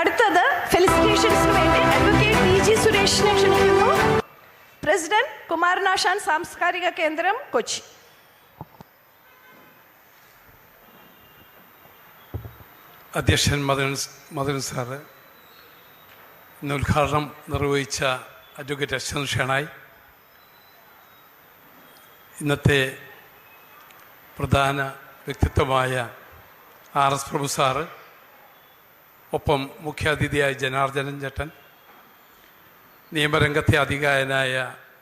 അടുത്തത് ഫെലിസിറ്റേഷൻസിന് വേണ്ടി advocate PG. സുരേഷിനെ ക്ഷണിക്കുന്നു. പ്രസിഡന്റ്, കുമാരനാശാൻ സാംസ്കാരിക കേന്ദ്രം, കൊച്ചി. അധ്യക്ഷൻ മദൻ സാറ്, ഇന്ന് ഉദ്ഘാടനം നിർവഹിച്ച അഡ്വക്കേറ്റ് അശ്വന്ത് ഷേണായി, ഇന്നത്തെ പ്രധാന വ്യക്തിത്വമായ RS പ്രഭു സാറ്, ഒപ്പം മുഖ്യാതിഥിയായ ജനാർദ്ദനൻ ചേട്ടൻ, നിയമരംഗത്തെ അധികായനായ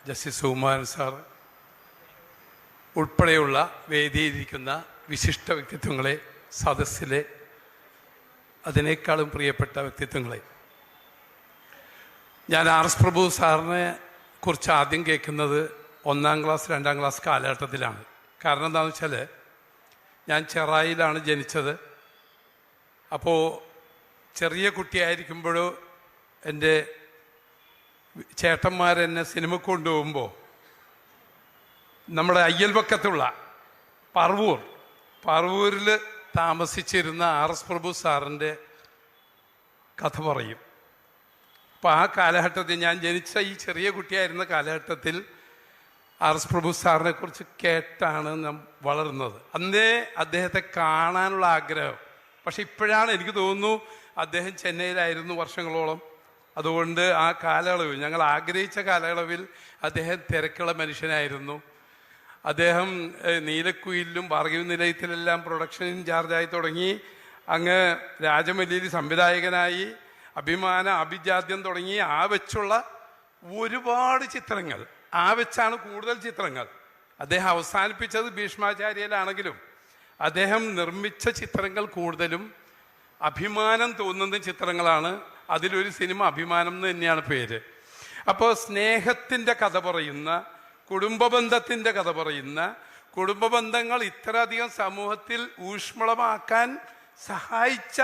ജസ്റ്റിസ് സുകുമാരൻ സാറ് ഉൾപ്പെടെയുള്ള വേദിയിരിക്കുന്ന വിശിഷ്ട വ്യക്തിത്വങ്ങളെ, സദസ്സിലെ അതിനേക്കാളും പ്രിയപ്പെട്ട വ്യക്തിത്വങ്ങളെ, ഞാൻ RS പ്രഭു സാറിനെ കുറിച്ച് ആദ്യം കേൾക്കുന്നത് 1ാം ക്ലാസ് 2ാം ക്ലാസ് കാലഘട്ടത്തിലാണ്. കാരണം എന്താണെന്ന് വെച്ചാൽ ഞാൻ ചെറായിലാണ് ജനിച്ചത്. അപ്പോൾ ചെറിയ കുട്ടിയായിരിക്കുമ്പോഴോ എൻ്റെ ചേട്ടന്മാരെന്നെ സിനിമ കൊണ്ടുപോകുമ്പോൾ നമ്മുടെ അയ്യൽപക്കത്തുള്ള പറവൂരിൽ താമസിച്ചിരുന്ന RS പ്രഭു സാറിൻ്റെ കഥ പറയും. അപ്പോൾ ആ കാലഘട്ടത്തിൽ, ഞാൻ ജനിച്ച ഈ ചെറിയ കുട്ടിയായിരുന്ന കാലഘട്ടത്തിൽ RS പ്രഭു സാറിനെ കുറിച്ച് കേട്ടാണ് നാം വളർന്നത്. അന്നേ അദ്ദേഹത്തെ കാണാനുള്ള ആഗ്രഹം. പക്ഷെ ഇപ്പോഴാണ് എനിക്ക് തോന്നുന്നു അദ്ദേഹം ചെന്നൈയിലായിരുന്നു വർഷങ്ങളോളം. അതുകൊണ്ട് ആ കാലയളവിൽ, ഞങ്ങൾ ആഗ്രഹിച്ച കാലയളവിൽ അദ്ദേഹം തിരക്കുള്ള മനുഷ്യനായിരുന്നു. അദ്ദേഹം നീലക്കുയിലും ഭാർഗവി നിലയത്തിലെല്ലാം പ്രൊഡക്ഷൻ ഇൻചാർജായി തുടങ്ങി. അങ്ങ് രാജമല്ലിയിൽ സംവിധായകനായി, അഭിജാത്യം തുടങ്ങി ആ വെച്ചുള്ള ഒരുപാട് ചിത്രങ്ങൾ, ആ വെച്ചാണ് കൂടുതൽ ചിത്രങ്ങൾ. അദ്ദേഹം അവസാനിപ്പിച്ചത് ഭീഷ്മാചാര്യയിലാണെങ്കിലും അദ്ദേഹം നിർമ്മിച്ച ചിത്രങ്ങൾ കൂടുതലും അഭിമാനം തോന്നുന്ന ചിത്രങ്ങളാണ്. അതിലൊരു സിനിമ അഭിമാനം എന്ന് തന്നെയാണ് പേര്. അപ്പോൾ സ്നേഹത്തിൻ്റെ കഥ പറയുന്ന, കുടുംബബന്ധത്തിൻ്റെ കഥ പറയുന്ന, കുടുംബബന്ധങ്ങൾ ഇത്രയധികം സമൂഹത്തിൽ ഊഷ്മളമാക്കാൻ സഹായിച്ച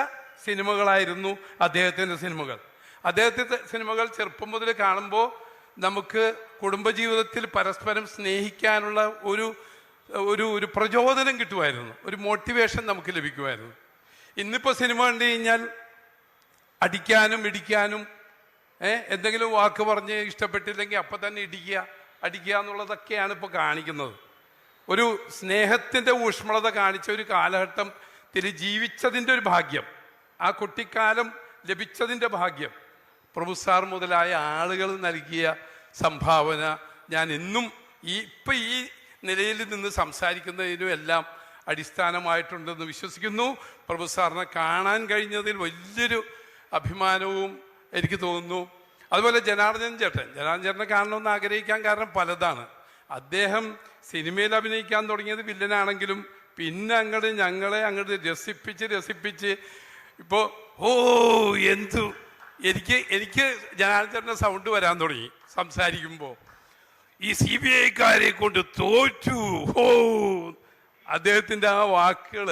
സിനിമകളായിരുന്നു അദ്ദേഹത്തിൻ്റെ സിനിമകൾ. അദ്ദേഹത്തിൻ്റെ സിനിമകൾ ചെറുപ്പം മുതൽ കാണുമ്പോൾ നമുക്ക് കുടുംബജീവിതത്തിൽ പരസ്പരം സ്നേഹിക്കാനുള്ള ഒരു ഒരു ഒരു പ്രചോദനം കിട്ടുമായിരുന്നു, ഒരു മോട്ടിവേഷൻ നമുക്ക് ലഭിക്കുമായിരുന്നു. ഇന്നിപ്പോൾ സിനിമ കണ്ടു കഴിഞ്ഞാൽ അടിക്കാനും ഇടിക്കാനും, എന്തെങ്കിലും വാക്ക് പറഞ്ഞ് ഇഷ്ടപ്പെട്ടില്ലെങ്കിൽ അപ്പം തന്നെ അടിക്കുക എന്നുള്ളതൊക്കെയാണ് ഇപ്പോൾ കാണിക്കുന്നത്. ഒരു സ്നേഹത്തിൻ്റെ ഊഷ്മളത കാണിച്ച ഒരു കാലഘട്ടത്തിൽ ജീവിച്ചതിൻ്റെ ഒരു ഭാഗ്യം, ആ കുട്ടിക്കാലം ലഭിച്ചതിൻ്റെ ഭാഗ്യം പ്രഭു സാർ മുതലായ ആളുകൾ നൽകിയ സംഭാവന ഞാൻ ഇന്നും ഇപ്പം ഈ നിലയിൽ നിന്ന് സംസാരിക്കുന്നതിനും എല്ലാം അടിസ്ഥാനമായിട്ടുണ്ടെന്ന് വിശ്വസിക്കുന്നു. പ്രഭു സാറിനെ കാണാൻ കഴിഞ്ഞതിൽ വലിയൊരു അഭിമാനവും എനിക്ക് തോന്നുന്നു. അതുപോലെ ജനാർദ്ദനൻ ചേട്ടനെ കാണണമെന്ന് ആഗ്രഹിക്കാൻ കാരണം പലതാണ്. അദ്ദേഹം സിനിമയിൽ അഭിനയിക്കാൻ തുടങ്ങിയത് വില്ലനാണെങ്കിലും പിന്നെ ഞങ്ങളെ അങ്ങോട്ട് രസിപ്പിച്ച് ഇപ്പോൾ എനിക്ക് ജനാർദ്ദനൻ്റെ സൗണ്ട് വരാൻ തുടങ്ങി സംസാരിക്കുമ്പോൾ. ഈ CBI-ക്കാരെ കൊണ്ട് തോറ്റു, അദ്ദേഹത്തിൻ്റെ ആ വാക്കുകൾ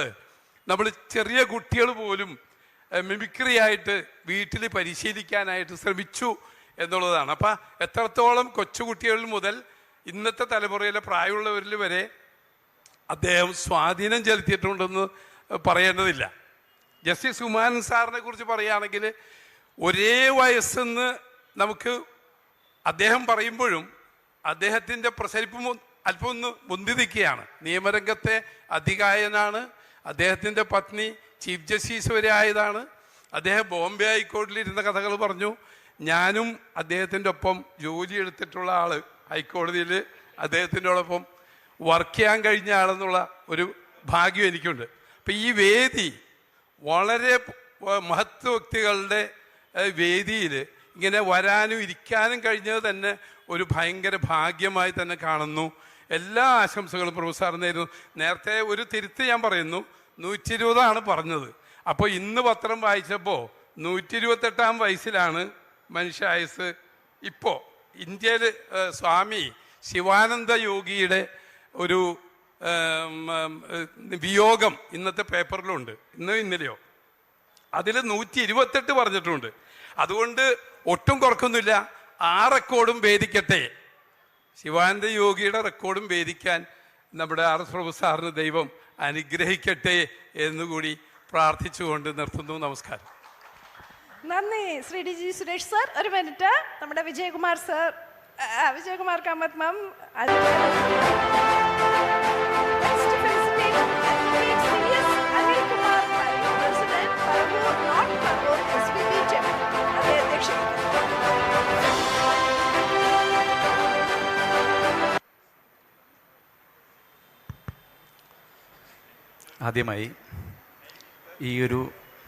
നമ്മൾ ചെറിയ കുട്ടികൾ പോലും മിമിക്രി ആയിട്ട് വീട്ടിൽ പരിശീലിക്കാനായിട്ട് ശ്രമിച്ചു എന്നുള്ളതാണ്. അപ്പം എത്രത്തോളം കൊച്ചുകുട്ടികളിൽ മുതൽ ഇന്നത്തെ തലമുറയിലെ പ്രായമുള്ളവരിൽ വരെ അദ്ദേഹം സ്വാധീനം ചെലുത്തിയിട്ടുണ്ടെന്ന് പറയേണ്ടതില്ല. ജസ്റ്റിസ് സുകുമാരൻ സാറിനെ കുറിച്ച് പറയുകയാണെങ്കിൽ ഒരേ വയസ്സെന്ന് നമുക്ക് അദ്ദേഹം പറയുമ്പോഴും അദ്ദേഹത്തിൻ്റെ പ്രസരിപ്പ് അല്പം ഒന്ന് മുന്തി നിൽക്കുകയാണ്. നിയമരംഗത്തെ അധികായനാണ്. അദ്ദേഹത്തിൻ്റെ പത്നി ചീഫ് ജസ്റ്റിസ് വരെ ആയതാണ്. അദ്ദേഹം ബോംബെ ഹൈക്കോടതിയിലിരുന്ന കഥകൾ പറഞ്ഞു. ഞാനും അദ്ദേഹത്തിൻ്റെ ഒപ്പം ജോലി എടുത്തിട്ടുള്ള ആൾ, ഹൈക്കോടതിയിൽ അദ്ദേഹത്തിൻ്റെയോടൊപ്പം വർക്ക് ചെയ്യാൻ കഴിഞ്ഞ ആളെന്നുള്ള ഒരു ഭാഗ്യം എനിക്കുണ്ട്. അപ്പം ഈ വേദി വളരെ മഹത്വ വ്യക്തികളുടെ വേദിയിൽ ഇങ്ങനെ വരാനും ഇരിക്കാനും കഴിഞ്ഞത് തന്നെ ഒരു ഭയങ്കര ഭാഗ്യമായി തന്നെ കാണുന്നു. എല്ലാ ആശംസകളും പ്രഭു സാർ നേരുന്നു. നേരത്തെ ഒരു തിരുത്ത് ഞാൻ പറയുന്നു, 120 പറഞ്ഞത്. അപ്പോൾ ഇന്ന് പത്രം വായിച്ചപ്പോൾ 128 വയസ്സിലാണ് മനുഷ്യായുസ്. ഇപ്പോൾ ഇന്ത്യയിൽ സ്വാമി ശിവാനന്ദ യോഗിയുടെ ഒരു വിയോഗം ഇന്നത്തെ പേപ്പറിലുണ്ട്, ഇന്നലെയോ. അതിൽ 128 പറഞ്ഞിട്ടുണ്ട്. അതുകൊണ്ട് ഒട്ടും കുറക്കൊന്നുമില്ല. ആ റെക്കോർഡും ഭേദിക്കട്ടെ, ശിവാനന്ദ യോഗിയുടെ റെക്കോർഡും ഭേദിക്കാൻ നമ്മുടെ RS പ്രഭു സാറിന് ദൈവം അനുഗ്രഹിക്കട്ടെ എന്നുകൂടി പ്രാർത്ഥിച്ചുകൊണ്ട് നിർത്തുന്നു. നമസ്കാരം. നന്ദി Shri D G Suresh sir. ഒരു മിനിറ്റ്, നമ്മുടെ വിജയകുമാർ സർ, വിജയകുമാർ കാമത്ത് മാം. ആദ്യമായി ഈ ഒരു